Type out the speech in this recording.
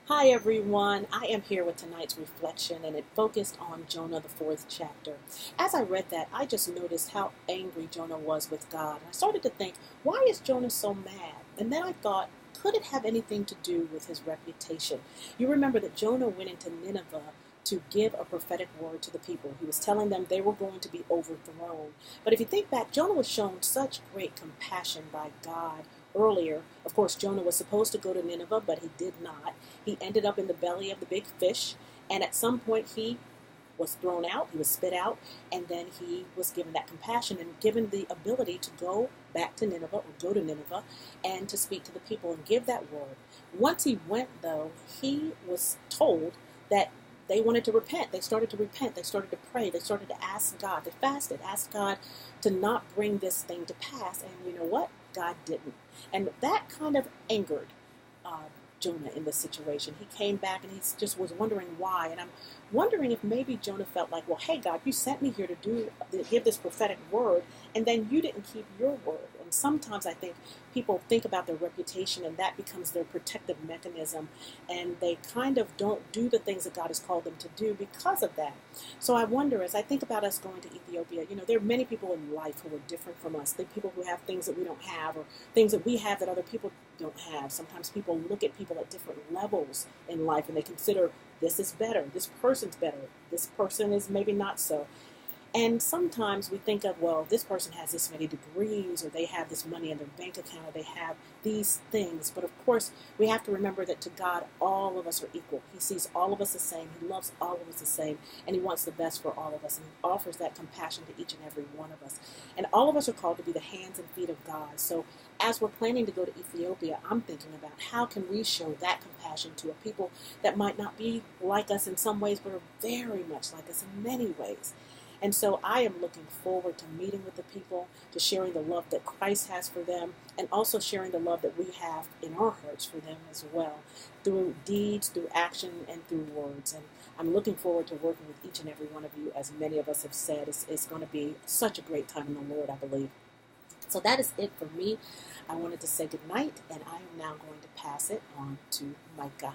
Hi everyone, I am here with tonight's reflection and it focused on Jonah, the fourth chapter. As I read that, I just noticed how angry Jonah was with God. And I started to think, why is Jonah so mad? And then I thought, could it have anything to do with his reputation? You remember that Jonah went into Nineveh to give a prophetic word to the people. He was telling them they were going to be overthrown. But if you think back, Jonah was shown such great compassion by God earlier. Of course, Jonah was supposed to go to Nineveh, but he did not. He ended up in the belly of the big fish, and at some point he was thrown out, he was spit out, and then he was given that compassion and given the ability to go back to Nineveh or go to Nineveh and to speak to the people and give that word. Once he went, though, he was told that they wanted to repent. They started to repent. They started to pray. They started to ask God. They fasted, asked God to not bring this thing to pass. And you know what? God didn't. And that kind of angered uh, Jonah in this situation. He came back and he just was wondering why. And I'm wondering if maybe Jonah felt like, well, hey, God, you sent me here to give this prophetic word, and then you didn't keep your word. And sometimes I think people think about their reputation and that becomes their protective mechanism, and they kind of don't do the things that God has called them to do because of that. So I wonder, as I think about us going to Ethiopia, there are many people in life who are different from us. There are people who have things that we don't have, or things that we have that other people don't have. Sometimes people look at people at different levels in life and they consider this is better, this person's better, this person is maybe not so. And sometimes we think of, well, this person has this many degrees, or they have this money in their bank account, or they have these things. But of course, we have to remember that to God, all of us are equal. He sees all of us the same. He loves all of us the same. And He wants the best for all of us. And He offers that compassion to each and every one of us. And all of us are called to be the hands and feet of God. So as we're planning to go to Ethiopia, I'm thinking about how can we show that compassion to a people that might not be like us in some ways, but are very much like us in many ways. And so I am looking forward to meeting with the people, to sharing the love that Christ has for them, and also sharing the love that we have in our hearts for them as well, through deeds, through action, and through words. And I'm looking forward to working with each and every one of you. As many of us have said, it's going to be such a great time in the Lord, I believe. So that is it for me. I wanted to say good night, and I am now going to pass it on to Micah.